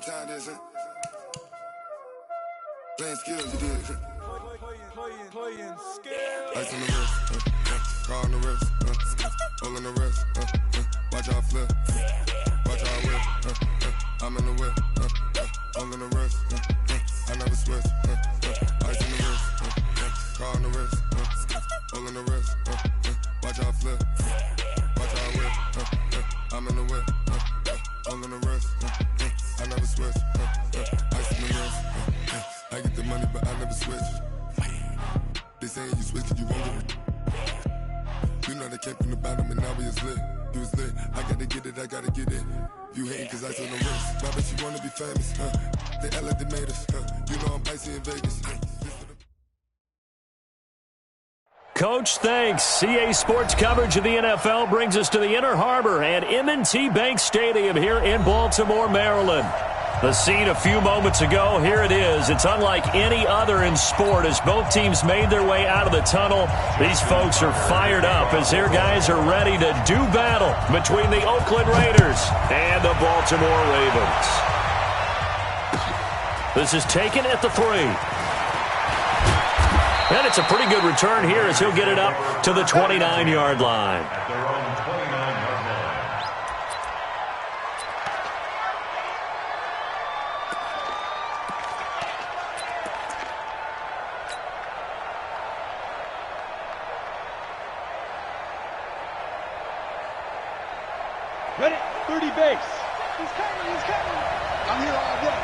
what time this is? Playing skills, you did. Playing skills. Ice on the wrist, car on the wrist, hole in the wrist, watch out flip, watch out whip, I'm in the whip, hole in the wrist, I never switch, ice on the wrist, car on the wrist, hole in the wrist, watch out flip, watch out whip, I'm in the whip, hole in the wrist, I never switch, ice on the wrist, I get the money but I never switch. They saying you switch it, you won't get it. You know they came from the bottom and now we is lit. You was lit, I gotta get it, I gotta get it. You hating cause I on the wrist. Why bet you wanna be famous, They act like they made us, You know I'm icy in Vegas, Coach, thanks. CA Sports coverage of the NFL brings us to the Inner Harbor and M&T Bank Stadium here in Baltimore, Maryland. The scene a few moments ago, here it is. It's unlike any other in sport as both teams made their way out of the tunnel. These folks are fired up as their guys are ready to do battle between the Oakland Raiders and the Baltimore Ravens. This is taken at the 3. And it's a pretty good return here as he'll get it up to the 29-yard line. Ready? 30 base. He's coming. I'm here all day.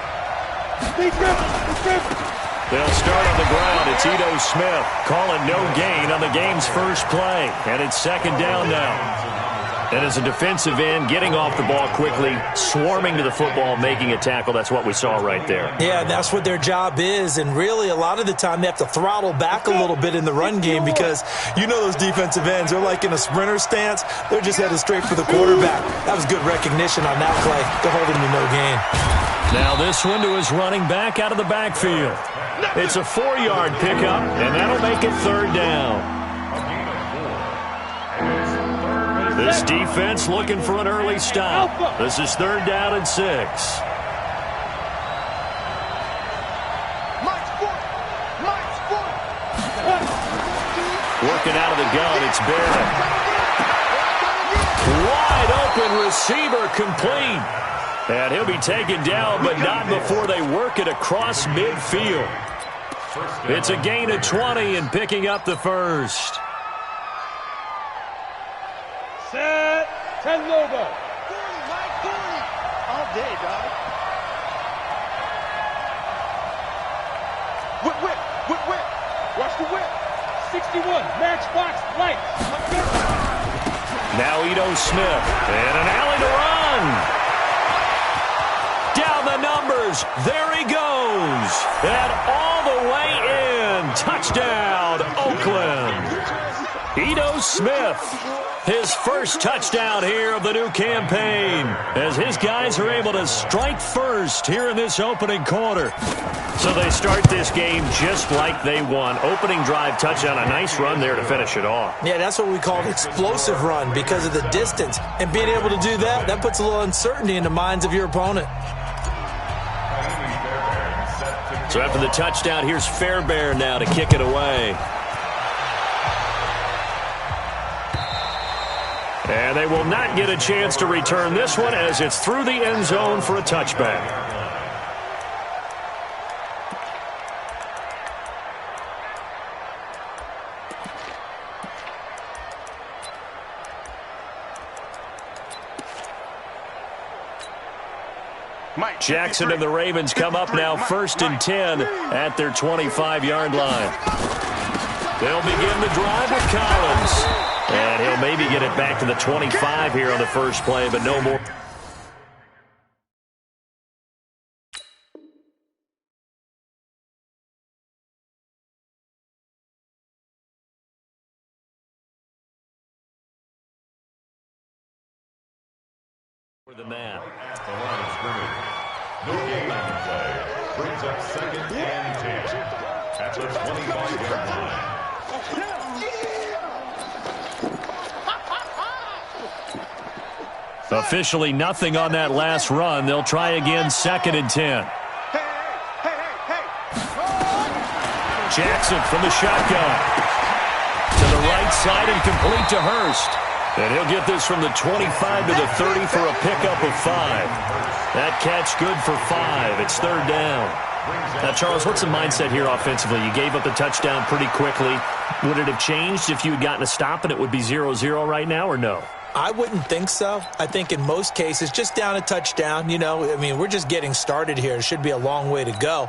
He's driven. They'll start on the ground. It's Ito Smith calling no gain on the game's first play. And it's second down now. And as a defensive end, getting off the ball quickly, swarming to the football, making a tackle, that's what we saw right there. Yeah, that's what their job is. And really, a lot of the time, they have to throttle back a little bit in the run game because you know those defensive ends, they're like in a sprinter stance. They're just headed straight for the quarterback. That was good recognition on that play. They're holding to no gain. Now this one to his running back out of the backfield. It's a 4-yard pickup, and that'll make it third down. This defense looking for an early stop. This is third down and 6. Working out of the gun, it's Barrett. Wide open receiver complete. And he'll be taken down, but not before they work it across midfield. It's a gain of 20 and picking up the first. Set. 10 logo. 40, Mike, 40. All day, dog. Whip. Watch the whip. 61. Matchbox lights. Now Ito Smith. And an alley to run. Down the numbers. There he goes. And all the way in. Touchdown, Oakland. Ito Smith, his first touchdown here of the new campaign, as his guys are able to strike first here in this opening quarter. So they start this game just like they won. Opening drive touchdown, a nice run there to finish it off. Yeah, that's what we call an explosive run because of the distance. And being able to do that, that puts a little uncertainty in the minds of your opponent. So after the touchdown, here's Fairbairn now to kick it away. And they will not get a chance to return this one as it's through the end zone for a touchback. Jackson and the Ravens come up now 1st and 10 at their 25-yard line. They'll begin the drive with Collins. And he'll maybe get it back to the 25 here on the first play, but no more. Than that. The line of scrimmage. No game on the play. Brings up 2nd and 10 at the 25-yard line. Officially nothing on that last run. They'll try again, 2nd and 10. Jackson from the shotgun. To the right side and complete to Hurst. And he'll get this from the 25 to the 30 for a pickup of 5. That catch good for 5. It's 3rd down. Now, Charles, what's the mindset here offensively? You gave up the touchdown pretty quickly. Would it have changed if you had gotten a stop and it would be 0-0 right now, or no? I wouldn't think so. I think in most cases, just down a touchdown, we're just getting started here. It should be a long way to go.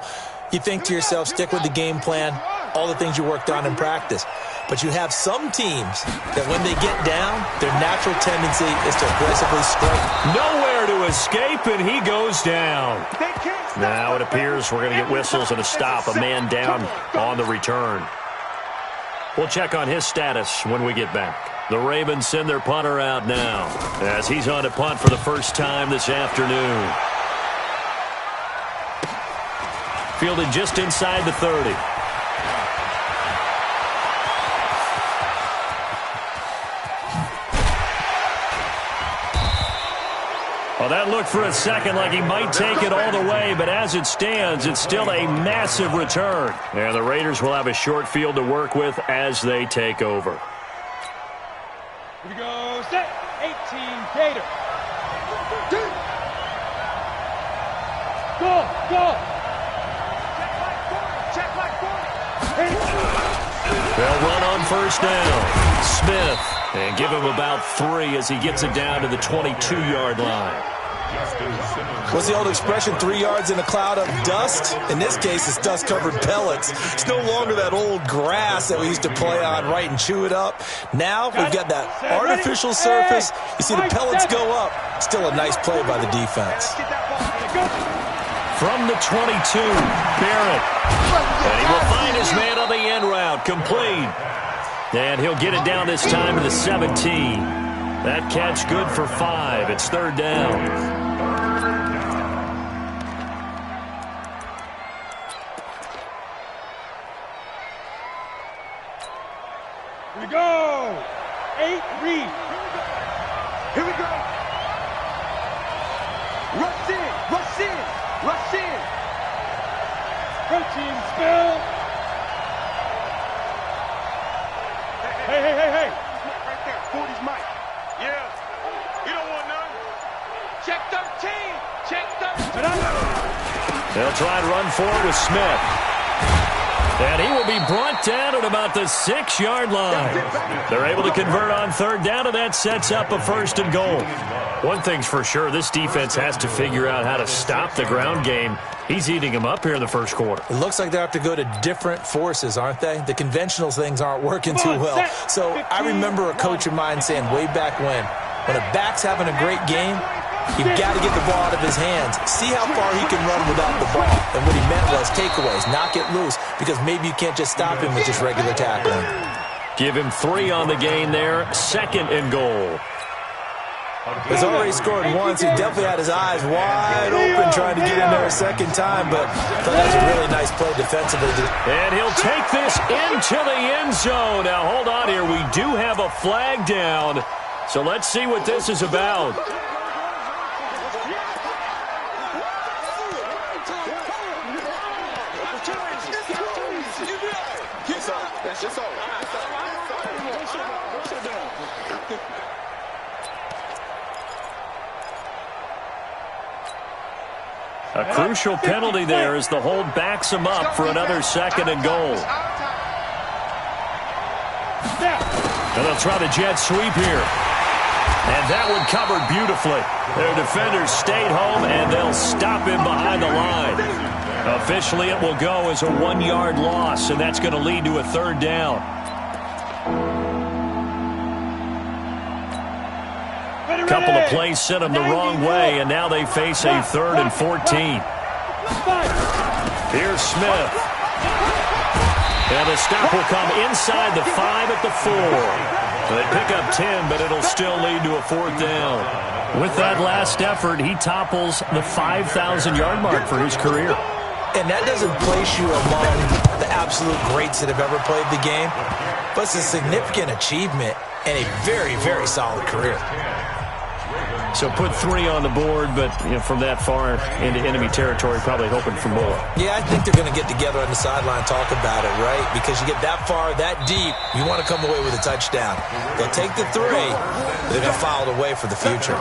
You think to yourself, stick with the game plan, all the things you worked on in practice. But you have some teams that when they get down, their natural tendency is to aggressively strike. Nowhere to escape, and he goes down. Now it appears we're going to get whistles and a stop, a man down on the return. We'll check on his status when we get back. The Ravens send their punter out now as he's on to punt for the first time this afternoon. Fielded just inside the 30. Well, that looked for a second like he might take it all the way, but as it stands, it's still a massive return. And the Raiders will have a short field to work with as they take over. Here we go, set, 18, Gator. Go. Check like 40. They'll run on first down. Smith, and give him about 3 as he gets it down to the 22-yard line. What's the old expression, 3 yards in a cloud of dust? In this case, it's dust-covered pellets. It's no longer that old grass that we used to play on, right, and chew it up. Now we've got that artificial surface. You see the pellets go up. Still a nice play by the defense. From the 22, Barrett. And he will find his man on the end route, complete. And he'll get it down this time to the 17. That catch good for 5. It's 3rd down. Here we go. 8, read. Here we go. Rush in. Protein spill. Hey. Right there. 40's Mike. Yeah. You don't want none. Check 13. They'll try and run forward with Smith. And he will be brought down at about the 6-yard line. They're able to convert on 3rd down, and that sets up a 1st and goal. One thing's for sure, this defense has to figure out how to stop the ground game. He's eating them up here in the first quarter. It looks like they have to go to different forces, aren't they? The conventional things aren't working too well. So I remember a coach of mine saying way back when a back's having a great game, you've got to get the ball out of his hands. See how far he can run without the ball. And what he meant was takeaways, knock it loose, because maybe you can't just stop him with just regular tackling. Give him 3 on the game there, 2nd and goal. He's already scored once. He definitely had his eyes wide open trying to get in there a second time, but that was a really nice play defensively. And he'll take this into the end zone. Now, hold on here. We do have a flag down, so let's see what this is about. A crucial penalty there as the hold backs him up for another 2nd and goal. And they'll try the jet sweep here. And that one covered beautifully. Their defenders stayed home, and they'll stop him behind the line. Officially, it will go as a 1-yard loss, and that's going to lead to a 3rd down. A couple of plays sent them the wrong way, and now they face a 3rd and 14. Here's Smith. And the stop will come inside the 5 at the 4. They pick up 10, but it'll still lead to a 4th down. With that last effort, he topples the 5,000-yard mark for his career. And that doesn't place you among the absolute greats that have ever played the game, but it's a significant achievement and a very, very solid career. So put 3 on the board, but from that far into enemy territory, probably hoping for more. Yeah, I think they're going to get together on the sideline and talk about it, right? Because you get that far, that deep, you want to come away with a touchdown. They'll take the 3, but they're going to file it away for the future.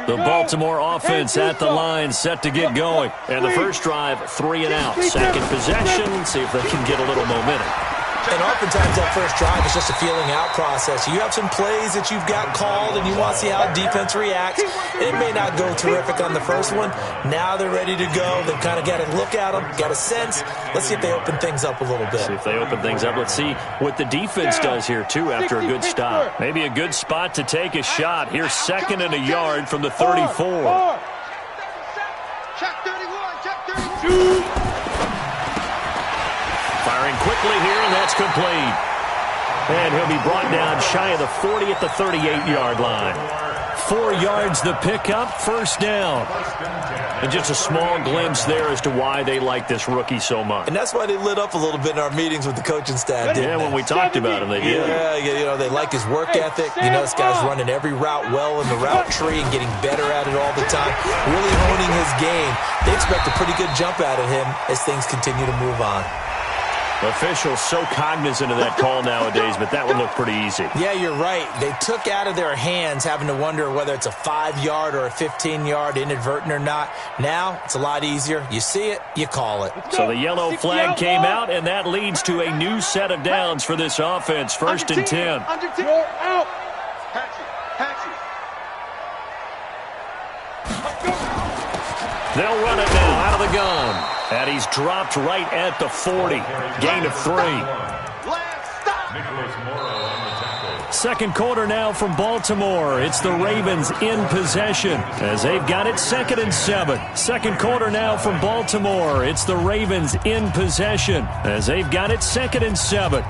The Baltimore offense at the line, set to get going. And the first drive, 3 and out. Second possession, see if they can get a little momentum. And oftentimes that first drive is just a feeling out process. You have some plays that you've got called and you want to see how defense reacts. It may not go terrific on the first one. Now they're ready to go. They've kind of got to look at them, got a sense. Let's see if they open things up a little bit. See if they open things up. Let's see what the defense does here, too, after a good stop. Maybe a good spot to take a shot. Here's 2nd and a yard from the 34. Check 31, check 32. Firing quickly here, and that's complete. And he'll be brought down shy of the 40 at the 38-yard line. 4 yards the pickup, first down. And just a small glimpse there as to why they like this rookie so much. And that's why they lit up a little bit in our meetings with the coaching staff, didn't they? When we talked about him, they did. Yeah, they like his work ethic. This guy's running every route well in the route tree and getting better at it all the time, really honing his game. They expect a pretty good jump out of him as things continue to move on. Officials so cognizant of that call nowadays, but that would look pretty easy. Yeah, you're right. They took out of their hands having to wonder whether it's a 5-yard or a 15-yard inadvertent or not. Now, it's a lot easier. You see it, you call it. So the yellow flag came out, and that leads to a new set of downs for this offense. 1st and 10. You're out. They'll run it now out of the gun. And he's dropped right at the 40. Gain of 3. Second quarter now from Baltimore. It's the Ravens in possession as they've got it 2nd and 7. Second quarter now from Baltimore. It's the Ravens in possession as they've got it 2nd and 7.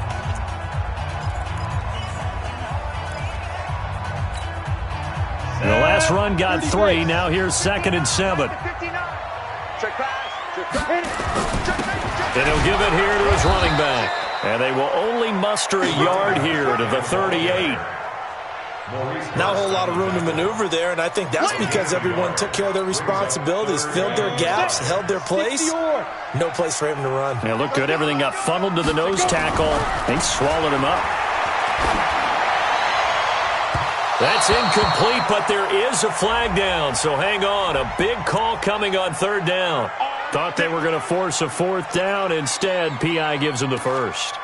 And the last run got 3. Now here's 2nd and 7. And he'll give it here to his running back. And they will only muster a yard here to the 38. Not a whole lot of room to maneuver there, and I think that's because everyone took care of their responsibilities, filled their gaps, held their place. No place for him to run. Yeah, looked good. Everything got funneled to the nose tackle. They swallowed him up. That's incomplete, but there is a flag down, so hang on. A big call coming on 3rd down. Thought they were going to force a 4th down. Instead, P.I. gives them the 1st.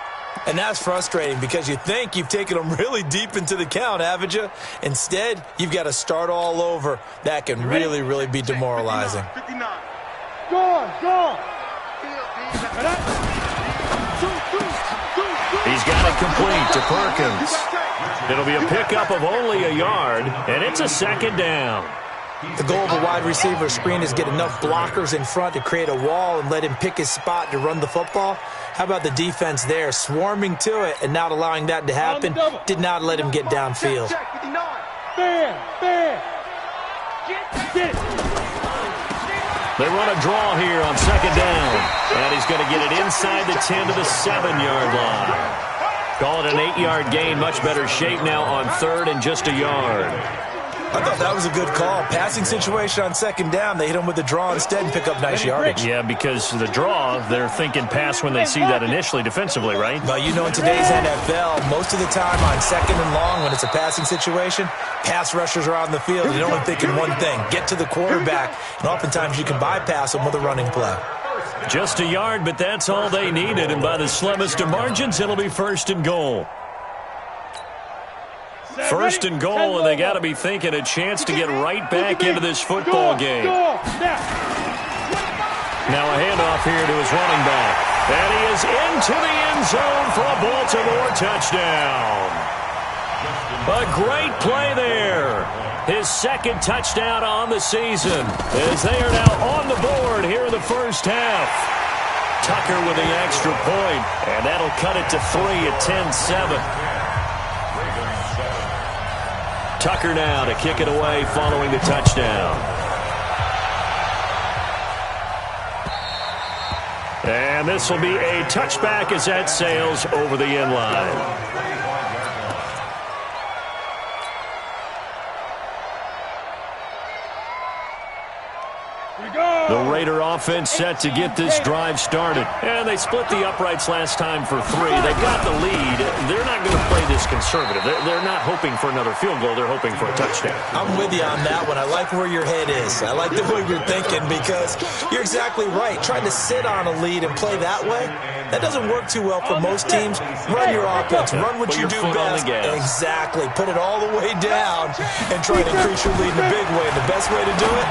And that's frustrating because you think you've taken them really deep into the count, haven't you? Instead, you've got to start all over. That can really, really be demoralizing. 59. Gone. He's got it complete to Perkins. It'll be a pickup of only a yard, and it's a 2nd down. The goal of a wide receiver screen is get enough blockers in front to create a wall and let him pick his spot to run the football. How about the defense there, swarming to it and not allowing that to happen? Did not let him get downfield. They run a draw here on 2nd down, and he's going to get it inside the 10 to the 7-yard line. Call it an 8-yard gain, much better shape now on 3rd and just a yard. I thought that was a good call. Passing situation on 2nd down. They hit him with the draw instead and pick up nice yardage. Yeah, because the draw, they're thinking pass when they see that initially defensively, right? Well, in today's NFL, most of the time on 2nd and long when it's a passing situation, pass rushers are on the field. They're only thinking one thing, get to the quarterback. And oftentimes you can bypass them with a running play. Just a yard, but that's all they needed. And by the slimmest of margins, it'll be 1st and goal. 1st and goal, and they got to be thinking a chance to get right back into this football game. Now a handoff here to his running back. And he is into the end zone for a Baltimore touchdown. A great play there. his second touchdown on the season, as they are now on the board here in the first half. Tucker with the extra point, and that'll cut it to 3 at 10-7. Tucker now to kick it away following the touchdown. And this will be a touchback as that sails over the end line. The Raider offense set to get this drive started. And they split the uprights last time for 3. They've got the lead. They're not going to play this conservative. They're not hoping for another field goal. They're hoping for a touchdown. I'm with you on that one. I like where your head is. I like the way you're thinking because you're exactly right. Trying to sit on a lead and play that way, that doesn't work too well for most teams. Run your offense. Run what you do best. Exactly. Put it all the way down and try to increase your lead in a big way. And the best way to do it,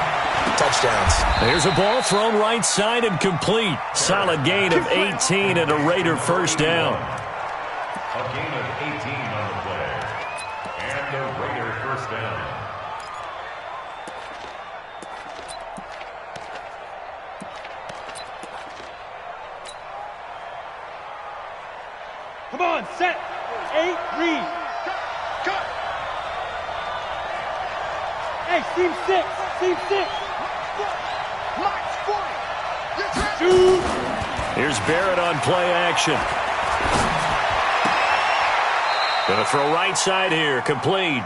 touchdowns. There's a ball thrown right side and complete. Solid gain of 18 and a Raider first down. A gain of 18 on the play. And the Raider first down. Come on, set. 8, read. Cut. Hey, team 6. Team 6. Mike's 40. Shoot. Here's Barrett on play action. Going to throw right side here. Complete.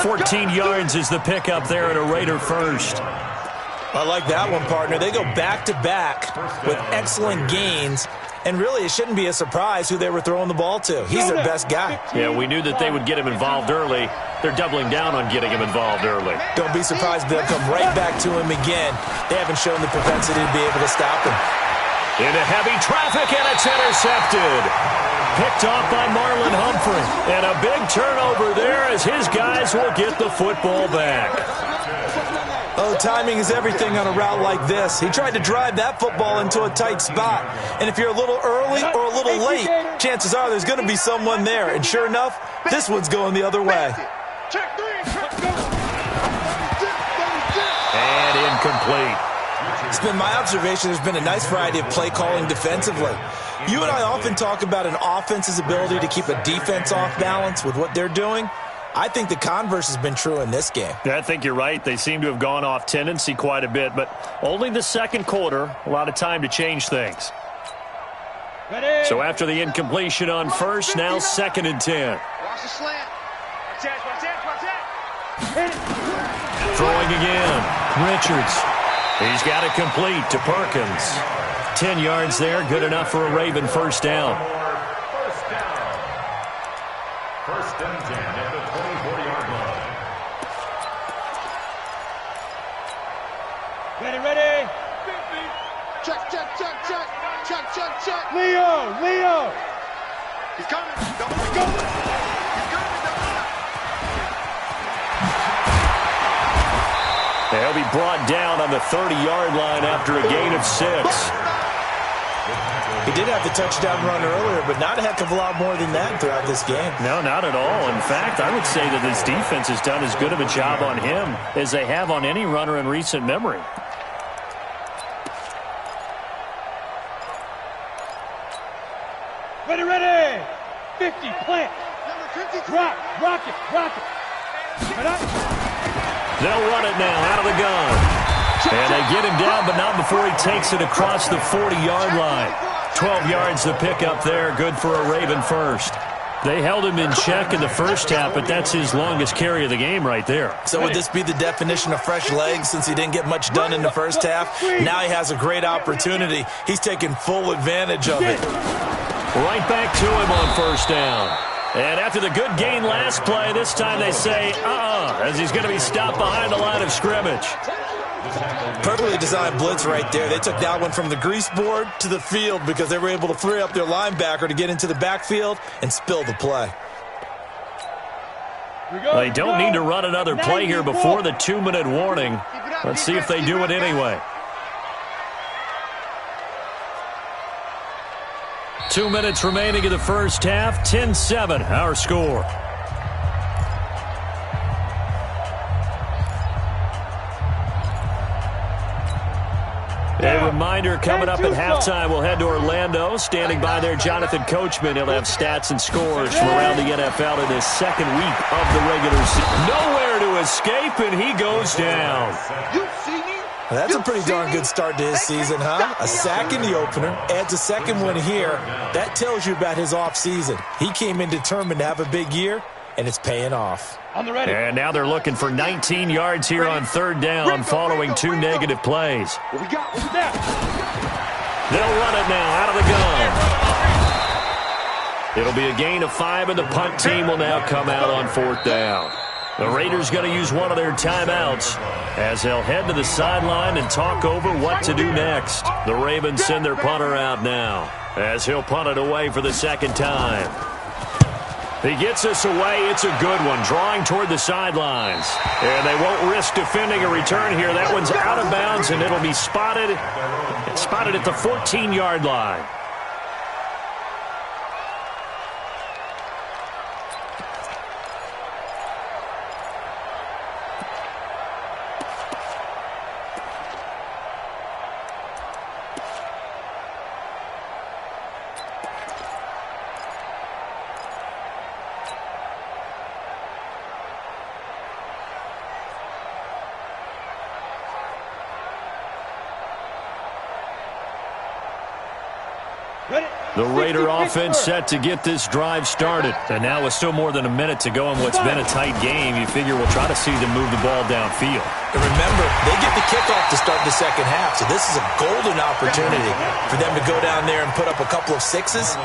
14 yards is the pickup there at a Raider first. I like that one, partner. They go back-to-back with excellent gains. And really, it shouldn't be a surprise who they were throwing the ball to. He's their best guy. Yeah, we knew that they would get him involved early. They're doubling down on getting him involved early. Don't be surprised if they'll come right back to him again. They haven't shown the propensity to be able to stop him. Into heavy traffic, and it's intercepted. Picked off by Marlon Humphrey. And a big turnover there as his guys will get the football back. Oh, timing is everything on a route like this. He tried to drive that football into a tight spot. And if you're a little early or a little late, chances are there's going to be someone there. And sure enough, this one's going the other way. And incomplete. It's been my observation there's been a nice variety of play calling defensively. You and I often talk about an offense's ability to keep a defense off balance with what they're doing. I think the converse has been true in this game. Yeah, I think you're right. They seem to have gone off tendency quite a bit, but only the second quarter, a lot of time to change things. Ready. So after the incompletion on first, now 2nd and 10. Watch the slant. Watch that. Throwing again. Richards. He's got it complete to Perkins. 10 yards there, good enough for a Raven first down. First and 10 at the 24-yard line. Ready. Check. Leo. He's coming. Double up. He's coming. Double up. They'll be brought down on the 30-yard line after a gain of 6. He did have the touchdown run earlier, but not a heck of a lot more than that throughout this game. No, not at all. In fact, I would say that this defense has done as good of a job on him as they have on any runner in recent memory. Ready. 50, plant. Number 53. Rock it. They'll run it now out of the gun. And they get him down, but not before he takes it across the 40-yard line. 12 yards the pickup there, good for a Raven first. They held him in check in the first half, but that's his longest carry of the game right there. So would this be the definition of fresh legs since he didn't get much done in the first half? Now he has a great opportunity. He's taking full advantage of it. Right back to him on first down. And after the good gain last play, this time they say, as he's going to be stopped behind the line of scrimmage. Perfectly designed blitz right there. They took that one from the grease board to the field because they were able to free up their linebacker to get into the backfield and spill the play. They don't need to run another play here before the 2-minute warning. Let's see if they do it anyway. 2 minutes remaining in the first half. 10-7, our score. A reminder, coming up at halftime, we'll head to Orlando. Standing by there, Jonathan Coachman. He'll have stats and scores from around the NFL in his second week of the regular season. Nowhere to escape, and he goes down. That's a pretty darn good start to his season, huh? A sack in the opener, adds a second one here. That tells you about his offseason. He came in determined to have a big year, and it's paying off. On the ready. And now they're looking for 19 yards here on third down following 2 negative plays. What we got? What's that? They'll run it now out of the gun. It'll be a gain of 5, and the punt team will now come out on fourth down. The Raiders going to use one of their timeouts as they'll head to the sideline and talk over what to do next. The Ravens send their punter out now as he'll punt it away for the second time. He gets this away. It's a good one, drawing toward the sidelines. And they won't risk defending a return here. That one's out of bounds, and it'll be spotted at the 14-yard line. The Raider offense set to get this drive started. And now with still more than a minute to go in what's been a tight game, you figure we'll try to see them move the ball downfield. And remember, they get the kickoff to start the second half, so this is a golden opportunity for them to go down there and put up a couple of sixes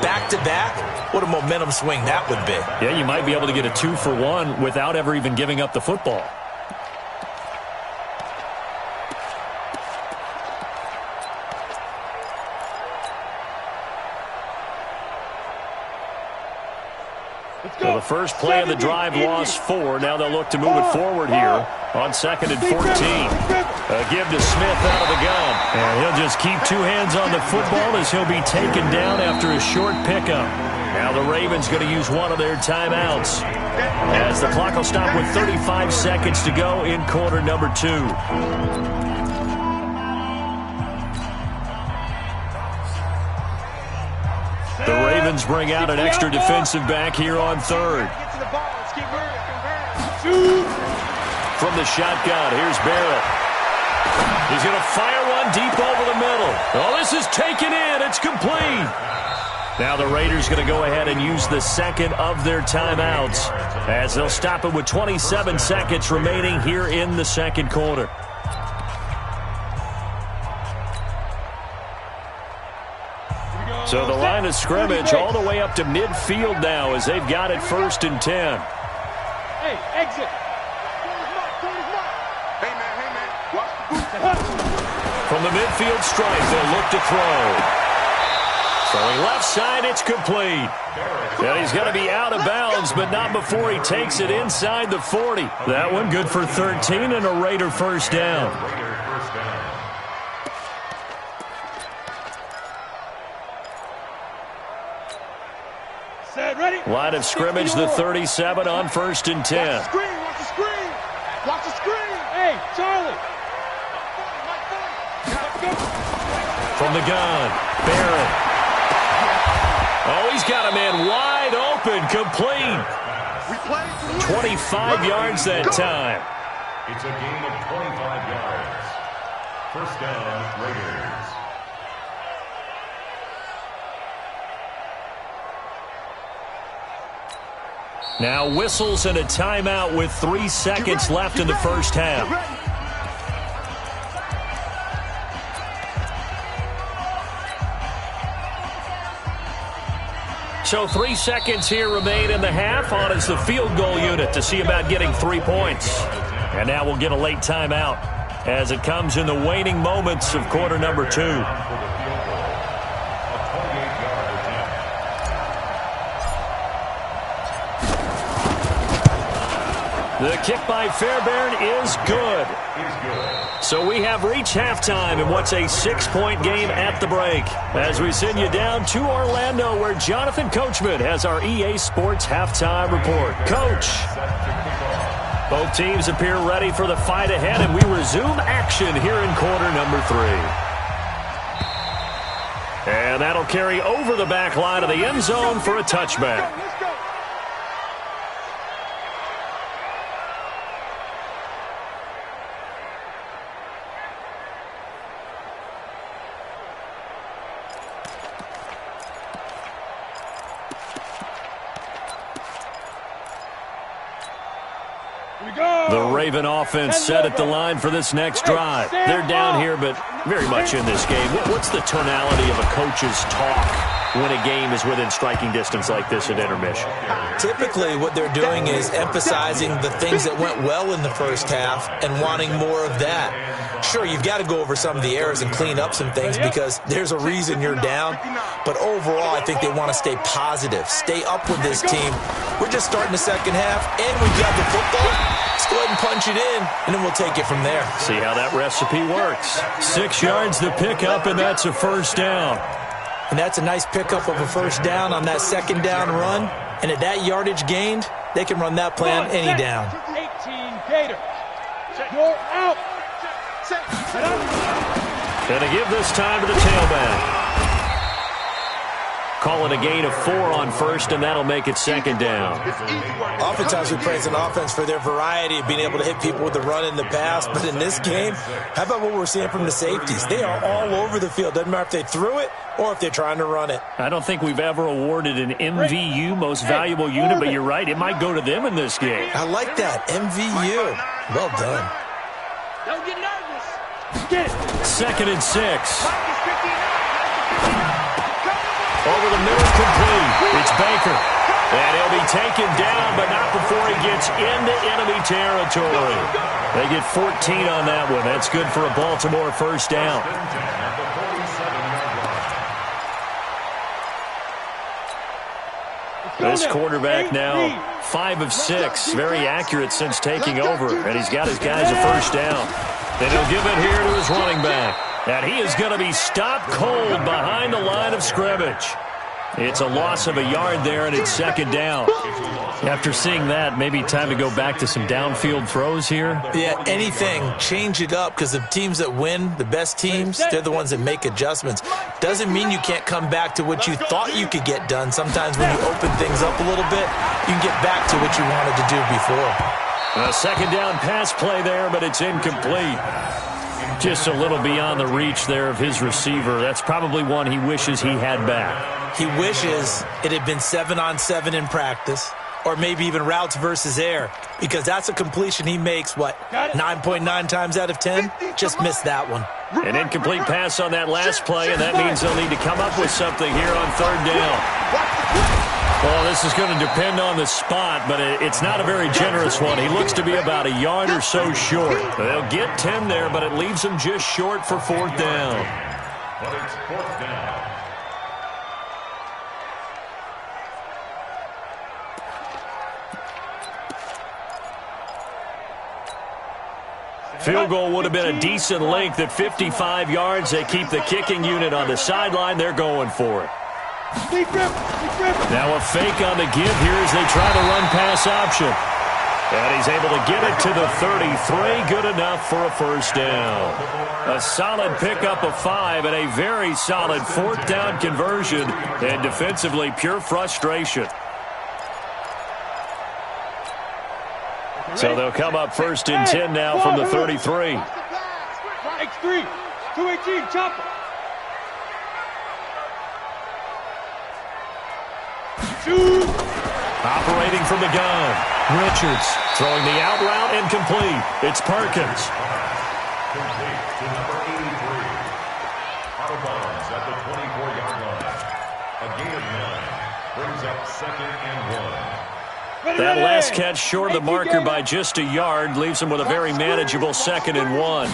back-to-back. What a momentum swing that would be. Yeah, you might be able to get a 2-for-1 without ever even giving up the football. So the first play of the drive lost 4. Now they'll look to move it forward here on 2nd and 14. A give to Smith out of the gun. And he'll just keep 2 hands on the football as he'll be taken down after a short pickup. Now the Ravens going to use one of their timeouts as the clock will stop with 35 seconds to go in quarter number 2. The Ravens bring out an extra defensive back here on third. From the shotgun, here's Barrett. He's going to fire one deep over the middle. Oh, this is taken in. It's complete. Now the Raiders going to go ahead and use the second of their timeouts as they'll stop it with 27 seconds remaining here in the second quarter. So the line of scrimmage all the way up to midfield now as they've got it 1st and 10. Hey, exit. Hey, man, watch the boot. From the midfield stripe, they'll look to throw. Throwing left side, it's complete. And he's going to be out of bounds, but not before he takes it inside the 40. That one good for 13 and a Raider first down. Line of scrimmage, the 37 on 1st and 10. Watch the screen, watch the screen. Watch the screen. Hey, Charlie. From the gun, Barrett. Oh, he's got a man wide open, complete. 25 yards that time. It's a gain of 25 yards. First down, Raiders. Now whistles and a timeout with 3 seconds left in the first half. So 3 seconds here remain in the half. On is the field goal unit to see about getting 3 points. And now we'll get a late timeout as it comes in the waning moments of quarter number 2. The kick by Fairbairn is good. So we have reached halftime in what's a 6-point game at the break. As we send you down to Orlando where Jonathan Coachman has our EA Sports Halftime Report. Coach. Both teams appear ready for the fight ahead, and we resume action here in quarter number 3. And that'll carry over the back line of the end zone for a touchback. Let's go. The Raven offense set at the line for this next drive. They're down here, but very much in this game. What's the tonality of a coach's talk when a game is within striking distance like this at intermission? Typically, what they're doing is emphasizing the things that went well in the first half and wanting more of that. Sure, you've got to go over some of the errors and clean up some things because there's a reason you're down. But overall, I think they want to stay positive, stay up with this team. We're just starting the second half, and we've got the football. Let's go ahead and punch it in, and then we'll take it from there. See how that recipe works. 6 yards the pickup, and that's a first down. And that's a nice pickup of a first down on that second down run. And at that yardage gained, they can run that plan any down. 18 Gator. You're out. And to give this time to the tailback. Call it a gain of 4 on first, and that'll make it second down. Oftentimes we praise an offense for their variety of being able to hit people with the run in the pass, but in this game, how about what we're seeing from the safeties? They are all over the field. Doesn't matter if they threw it or if they're trying to run it. I don't think we've ever awarded an MVU, most valuable unit, but you're right, it might go to them in this game. I like that, MVU. Well done. Don't get nervous. Get it. 2nd and 6. Over the middle, complete. It's Baker. And he'll be taken down, but not before he gets into enemy territory. They get 14 on that one. That's good for a Baltimore first down. This quarterback now 5 of 6. Very accurate since taking over. And he's got his guys a first down. Then he'll give it here to his running back. And he is going to be stopped cold behind the line of scrimmage. It's a loss of a yard there, and it's second down. After seeing that, maybe time to go back to some downfield throws here. Yeah, anything. Change it up because the teams that win, the best teams, they're the ones that make adjustments. Doesn't mean you can't come back to what you thought you could get done. Sometimes when you open things up a little bit, you can get back to what you wanted to do before. A second down pass play there, but it's incomplete. Just a little beyond the reach there of his receiver. That's probably one he wishes he had back. He wishes it had been 7-on-7 in practice, or maybe even routes versus air, because that's a completion he makes, 9.9 times out of 10? Just missed that one. An incomplete pass on that last play, and that means they'll need to come up with something here on third down. Well, this is going to depend on the spot, but it's not a very generous one. He looks to be about a yard or so short. They'll get 10 there, but it leaves them just short for fourth down. But it's fourth down. Field goal would have been a decent length at 55 yards. They keep the kicking unit on the sideline. They're going for it. Now a fake on the give here as they try to run pass option. And he's able to get it to the 33. Good enough for a first down. A solid pickup of 5 and a very solid fourth down conversion. And defensively, pure frustration. So they'll come up first and 10 now from the 33. X3, 218, chopper. Operating from the gun. Richards throwing the out route incomplete. It's Perkins. Complete to number 83. Out of bounds at the 24-yard line. A gain of 9 brings up 2nd and 1. That last catch short of the marker by just a yard leaves him with a very manageable 2nd and 1.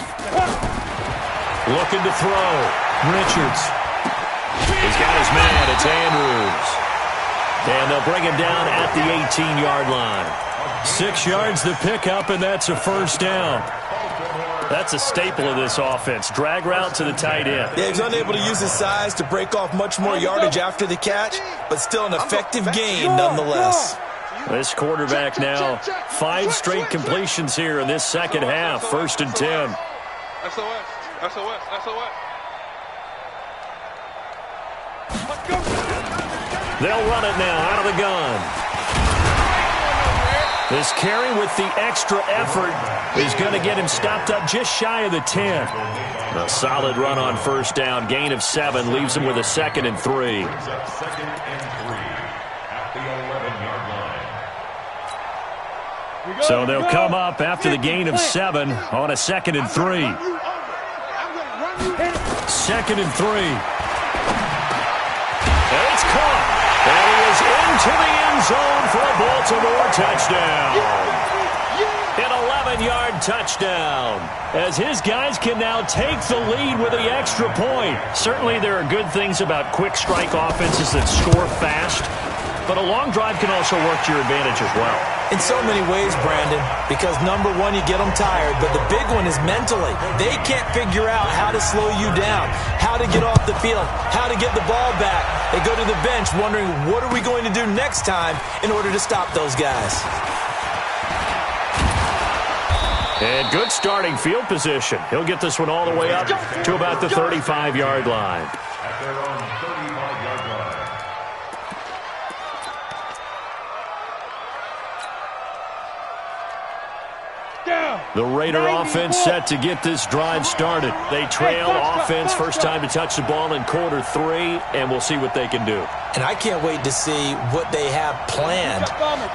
Looking to throw. Richards. He's got his man. It's Andrews. And they'll bring him down at the 18-yard line. 6 yards the pickup, and that's a first down. That's a staple of this offense. Drag route to the tight end. Yeah, he's unable to use his size to break off much more yardage after the catch, but still an effective gain nonetheless. This quarterback now 5 straight completions here in this second half. 1st and 10. SOS. They'll run it now out of the gun. This carry with the extra effort is going to get him stopped up just shy of the 10. A solid run on first down. Gain of 7 leaves him with a 2nd and 3. Second and 3 at the 11-yard line. So they'll come up after the gain of 7 on a 2nd and 3. 2nd and 3. And it's caught. And he is into the end zone for a Baltimore touchdown. An 11-yard touchdown. As his guys can now take the lead with the extra point. Certainly there are good things about quick strike offenses that score fast. But a long drive can also work to your advantage as well. In so many ways, Brandon, because number one, you get them tired, but the big one is mentally. They can't figure out how to slow you down, how to get off the field, how to get the ball back. They go to the bench wondering, what are we going to do next time in order to stop those guys? And good starting field position. He'll get this one all the way up to about the 35-yard line. At their own 35-yard line. The Raider offense set to get this drive started. They trail offense first time to touch the ball in quarter 3, and we'll see what they can do. And I can't wait to see what they have planned,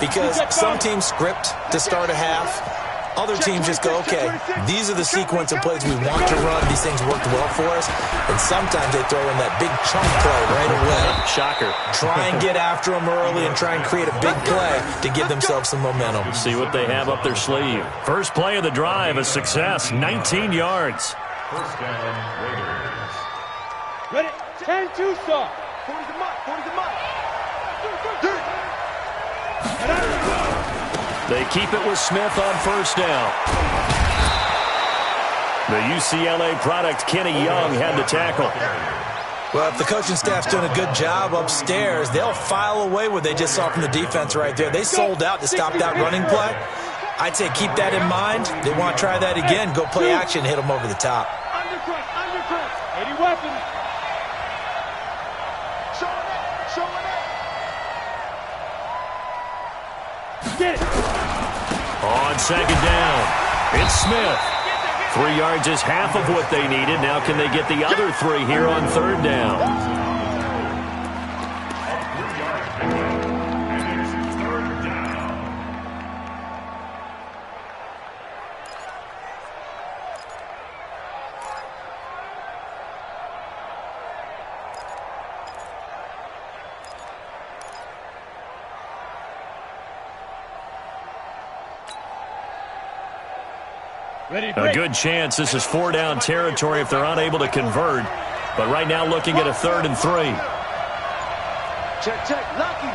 because some teams script to start a half. Other teams just go, okay, these are the sequence of plays we want to run. These things worked well for us. And sometimes they throw in that big chunk play right away. Shocker. Try and get after them early and try and create a big play to give themselves some momentum. See what they have up their sleeve. First play of the drive, a success, 19 yards. First down, Raiders. Ready? 10 Tucson. 40 the mark. 40 the mark. They keep it with Smith on first down. The UCLA product, Kenny Young, had the tackle. Well, if the coaching staff's doing a good job upstairs, they'll file away what they just saw from the defense right there. They sold out to stop that running play. I'd say keep that in mind. They want to try that again. Go play action, hit them over the top. Undercut. 80 weapons. Get it. On second down, it's Smith. 3 yards is half of what they needed. Now can they get the other 3 here on third down? A good chance this is 4-down territory if they're unable to convert. But right now looking at a 3rd and 3. Check. Lucky.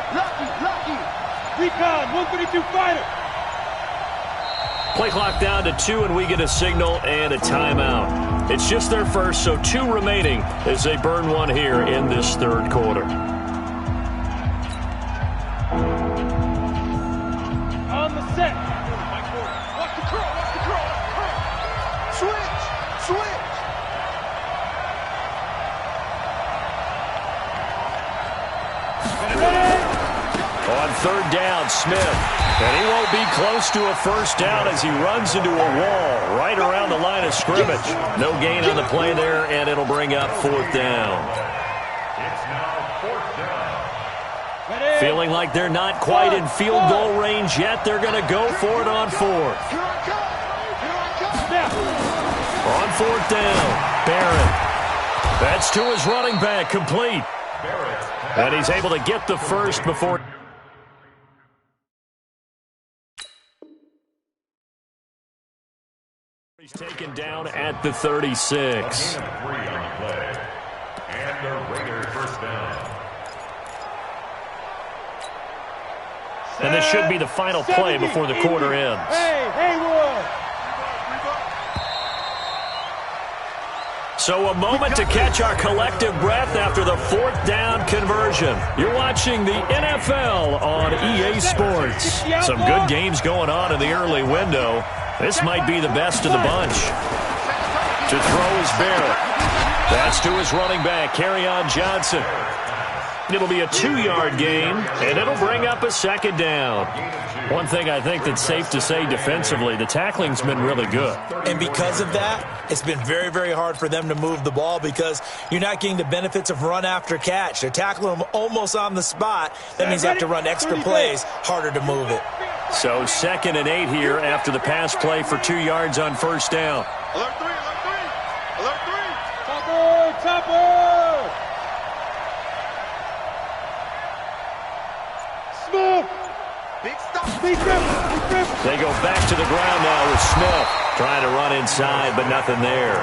Recon, 132 fighter. Play clock down to 2, and we get a signal and a timeout. It's just their first, so 2 remaining as they burn one here in this third quarter. On the set. On third down, Smith. And he won't be close to a first down as he runs into a wall right around the line of scrimmage. No gain on the play there, and it'll bring up 4th down. It's now 4th down. Feeling like they're not quite in field goal range yet, they're going to go for it on 4th. On 4th down, Barrett. That's to his running back, complete. And he's able to get the first before... He's taken down at the 36. A gain of 3 on the play. And the Raiders first down. And this should be the final play before the quarter ends. Hey, Haywood! So a moment to catch our collective breath after the 4th down conversion. You're watching the NFL on EA Sports. Some good games going on in the early window. This might be the best of the bunch. To throw is Barrett. That's to his running back, Kerryon Johnson. It'll be a 2-yard gain, and it'll bring up a second down. One thing I think that's safe to say defensively, the tackling's been really good. And because of that, it's been very, very hard for them to move the ball because you're not getting the benefits of run after catch. They're tackling them almost on the spot. That means you have to run extra plays, harder to move it. So 2nd and 8 here after the pass play for 2 yards on first down. Alert 3, alert 3. Alert 3. Topper, Topper! Smith! Big stop. Big grip! They go back to the ground now with Smith trying to run inside, but nothing there.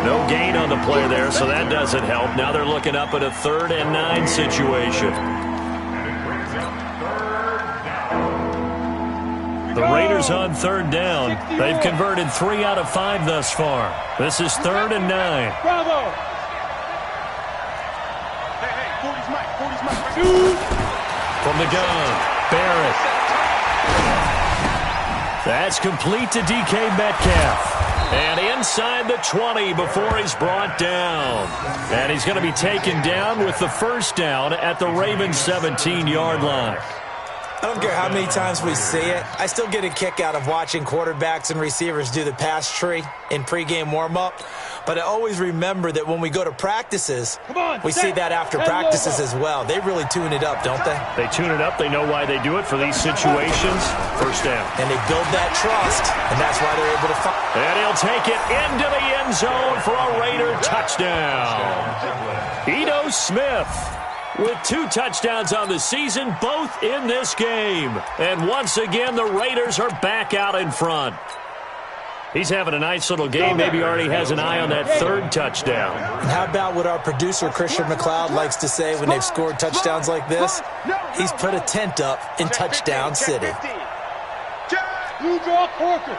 No gain on the play there, so that doesn't help. Now they're looking up at a 3rd and 9 situation. The Raiders on 3rd down. They've converted 3 out of 5 thus far. This is 3rd and 9. Bravo! Hey, 40's Mike. From the gun, Barrett. That's complete to DK Metcalf. And inside the 20 before he's brought down. And he's going to be taken down with the first down at the Ravens' 17-yard line. I don't care how many times we see it. I still get a kick out of watching quarterbacks and receivers do the pass tree in pregame warm-up. But I always remember that when we go to practices, we see that after practices as well. They really tune it up, don't they? They tune it up. They know why they do it for these situations. First down. And they build that trust, and that's why they're able to find. And he'll take it into the end zone for a Raider touchdown. Ito Smith with 2 touchdowns on the season, both in this game. And once again, the Raiders are back out in front. He's having a nice little game. Maybe already has an eye on that 3rd touchdown. And how about what our producer, Christian McLeod, likes to say when they've scored touchdowns like this? He's put a tent up in Touchdown City. Blue draw Corkers.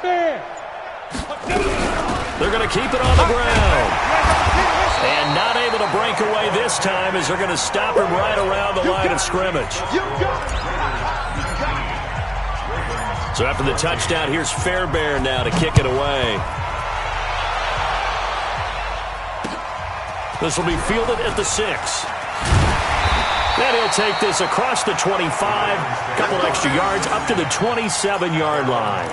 Fair. They're going to keep it on the ground. And not able to break away this time as they're going to stop him right around the line of scrimmage. So after the touchdown, here's Fairbairn now to kick it away. This will be fielded at the 6. Then he'll take this across the 25, a couple extra yards, up to the 27-yard line.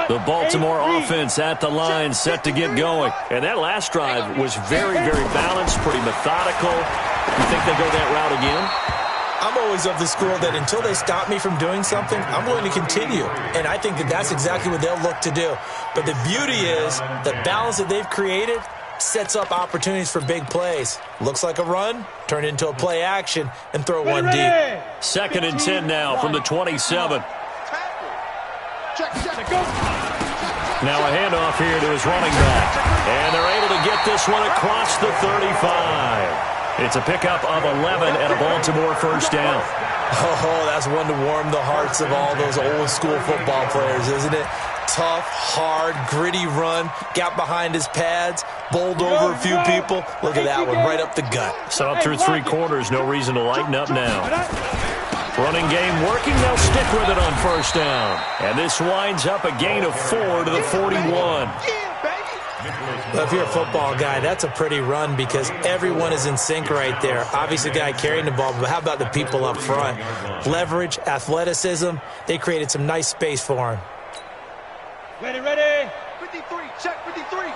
The Baltimore offense at the line, set to get going. And that last drive was very, very balanced, pretty methodical. You think they go that route again? I'm always of the school that until they stop me from doing something, I'm going to continue. And I think that that's exactly what they'll look to do. But the beauty is the balance that they've created sets up opportunities for big plays. Looks like a run, turn into a play action, and throw one deep. 2nd and 10 now from the 27. Now a handoff here to his running back. And they're able to get this one across the 35. It's a pickup of 11 and a Baltimore first down. Oh, that's one to warm the hearts of all those old school football players, isn't it? Tough, hard, gritty run. Got behind his pads, bowled over a few people. Look at that one, right up the gut. So up through 3 quarters, no reason to lighten up now. Running game working, they'll stick with it on first down. And this winds up a gain of 4 to the 41. Well, if you're a football guy, that's a pretty run because everyone is in sync right there. Obviously, the guy carrying the ball, but how about the people up front? Leverage, athleticism, they created some nice space for him. Ready. 53, check 53. And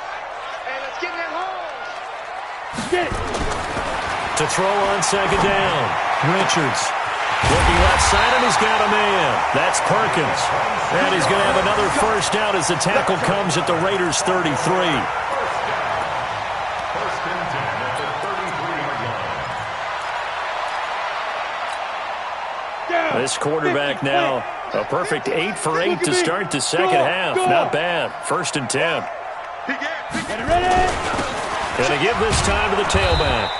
let's get that home. Get it. To throw on second down, Richards. Looking left side, and he's got a man. That's Perkins. And he's going to have another first down as the tackle comes at the Raiders' 33. This quarterback now, a perfect 8 for 8 to start the second half. Not bad. 1st and 10. Ready. Going to give this time to the tailback.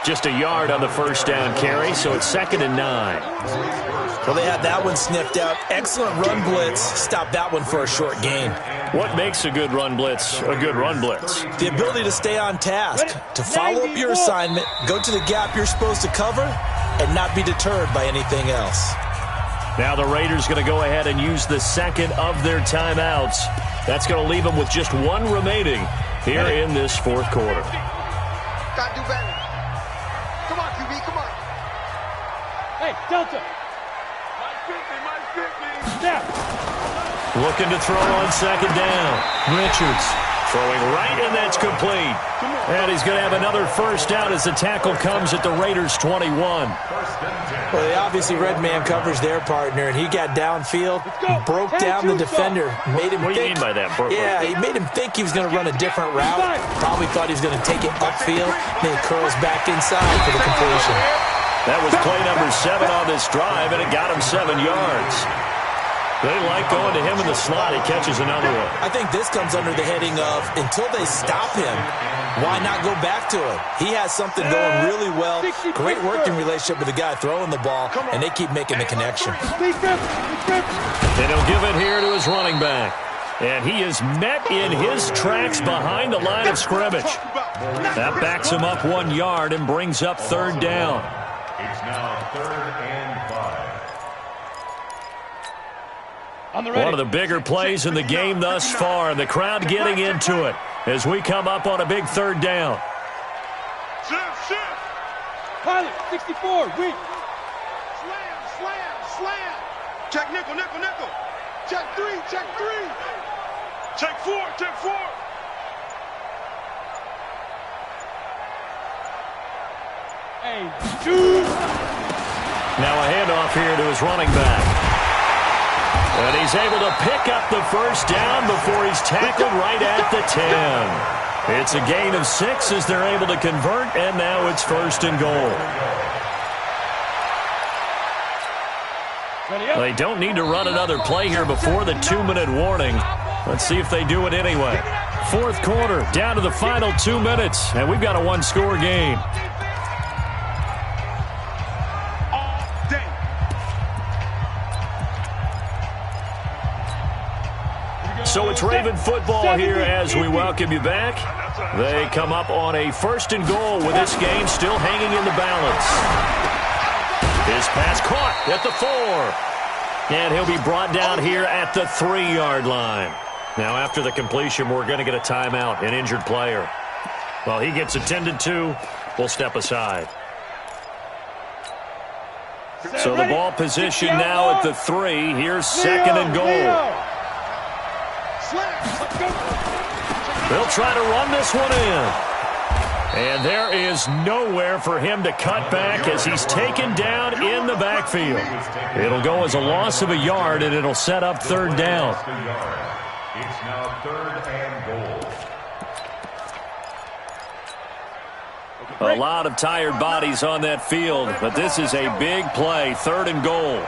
Just a yard on the first down carry, so it's 2nd and 9. Well, they had that one sniffed out. Excellent run blitz. Stop that one for a short gain. What makes a good run blitz a good run blitz? The ability to stay on task, to follow up your assignment, go to the gap you're supposed to cover, and not be deterred by anything else. Now the Raiders going to go ahead and use the second of their timeouts. That's going to leave them with just one remaining here in this fourth quarter. Gotta do better. Come on, QB, come on. Hey, Delta. Mike 50. Snap. Looking to throw on 2nd down. Richards throwing right, and that's complete. And he's going to have another first down as the tackle comes at the Raiders' 21. Well, they obviously read man coverage their partner, and he got downfield, broke down the defender, made him What do you think. mean by that? Yeah, he made him think he was going to run a different route. Probably thought he was going to take it upfield, then he curls back inside for the completion. That was play number 7 on this drive, and it got him 7 yards. They like going to him in the slot. He catches another one. I think this comes under the heading of, until they stop him, why not go back to it? He has something going really well. Great working relationship with the guy throwing the ball, and they keep making the connection. And he'll give it here to his running back. And he is met in his tracks behind the line of scrimmage. That backs him up 1 yard and brings up 3rd down. It's now 3rd and 5. One of the bigger plays in the game thus far, and the crowd getting into it as we come up on a big 3rd down. Shift. Pilot, 64, weak. Slam. Check nickel. Check 3. Check 4. Hey, dude. Now a handoff here to his running back. And he's able to pick up the first down before he's tackled right at the 10. It's a gain of 6 as they're able to convert, and now it's 1st and goal. They don't need to run another play here before the 2-minute warning. Let's see if they do it anyway. Fourth quarter, down to the final 2 minutes, and we've got a 1-score game. So it's Raven football here as we welcome you back. They come up on a 1st and goal with this game still hanging in the balance. His pass caught at the 4. And he'll be brought down here at the 3-yard line. Now after the completion, we're going to get a timeout, an injured player. While he gets attended to, we'll step aside. So the ball position now at the 3. Here's 2nd and goal. They'll try to run this one in. And there is nowhere for him to cut back as he's taken down in the backfield. It'll go as a loss of a yard, and it'll set up 3rd down. It's now 3rd and goal. A lot of tired bodies on that field, but this is a big play, 3rd and goal.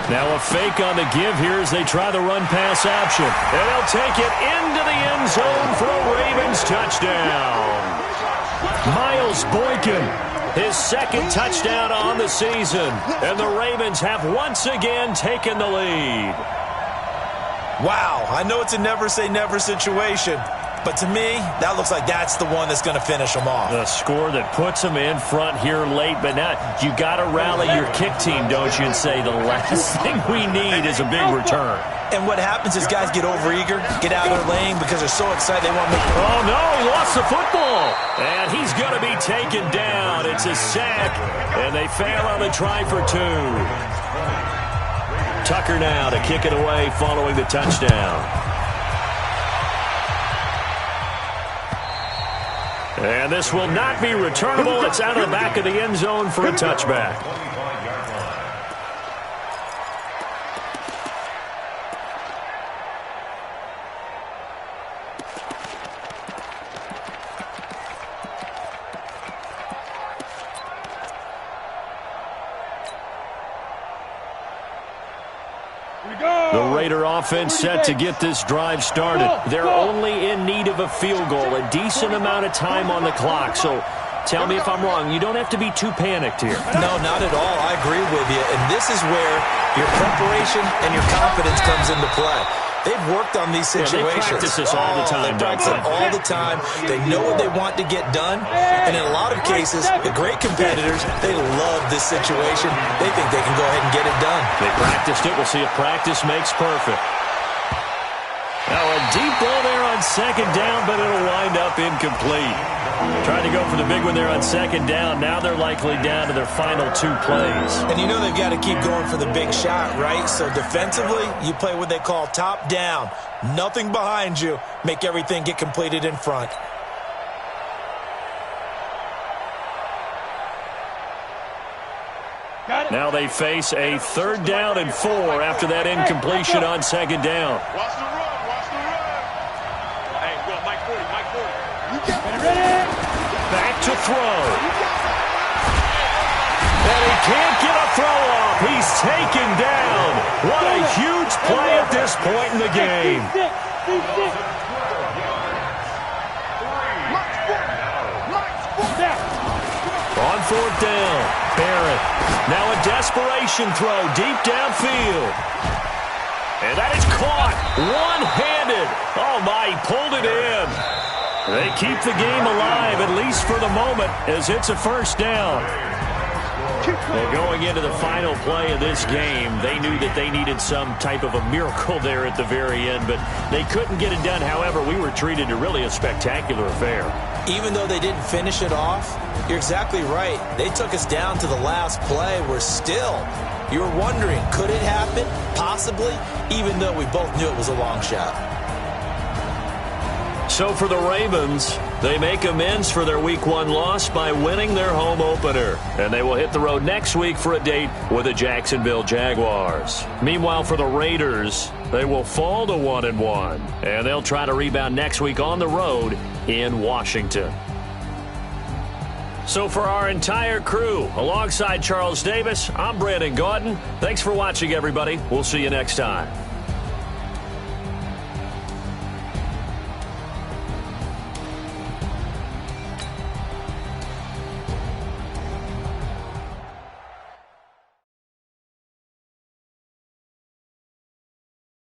Now a fake on the give here as they try the run-pass option. And they'll take it into the end zone for a Ravens touchdown. Miles Boykin, his 2nd touchdown on the season. And the Ravens have once again taken the lead. Wow, I know it's a never-say-never situation, but to me, that looks like that's the one that's going to finish them off. A score that puts them in front here late, but now you got to rally your kick team, don't you, and say the last thing we need is a big return. And what happens is guys get overeager, get out of their lane because they're so excited they want to make the... Oh, no, he lost the football. And he's going to be taken down. It's a sack, and they fail on the try for 2. Tucker now to kick it away following the touchdown. And this will not be returnable. It's out of the back of the end zone for a touchback. The Raider offense set to get this drive started. They're only in need of a field goal, a decent amount of time on the clock. So Tell me if I'm wrong. You don't have to be too panicked here. No, not at all. I agree with you. And this is where your preparation and your confidence comes into play. They've worked on these situations. They practice this all the time. They practice it all the time. They know what they want to get done. And in a lot of cases, the great competitors, they love this situation. They think they can go ahead and get it done. They practiced it. We'll see if practice makes perfect. Now a deep ball there on second down, but it'll wind up incomplete. Trying to go for the big one there on second down. Now they're likely down to their final 2 plays. And you know they've got to keep going for the big shot, right? So defensively, you play what they call top down. Nothing behind you. Make everything get completed in front. Now they face a 3rd down and 4 after that incompletion on second down. Watch the run. Watch the run. Hey, go, Mike 40. Mike 40. Ready? Back to throw. And he can't get a throw off. He's taken down. What a huge play at this point in the game. On 4th down, Barrett. Now a desperation throw deep downfield. And that is caught one-handed. Oh, my, he pulled it in. They keep the game alive, at least for the moment, as it's a 1st down. Well, going into the final play of this game, they knew that they needed some type of a miracle there at the very end, but they couldn't get it done. However, we were treated to really a spectacular affair. Even though they didn't finish it off, you're exactly right. They took us down to the last play. We're still, you're wondering, could it happen? Possibly, even though we both knew it was a long shot. So for the Ravens, they make amends for their Week 1 loss by winning their home opener. And they will hit the road next week for a date with the Jacksonville Jaguars. Meanwhile, for the Raiders, they will fall to 1-1. And they'll try to rebound next week on the road in Washington. So for our entire crew, alongside Charles Davis, I'm Brandon Gaudin. Thanks for watching, everybody. We'll see you next time.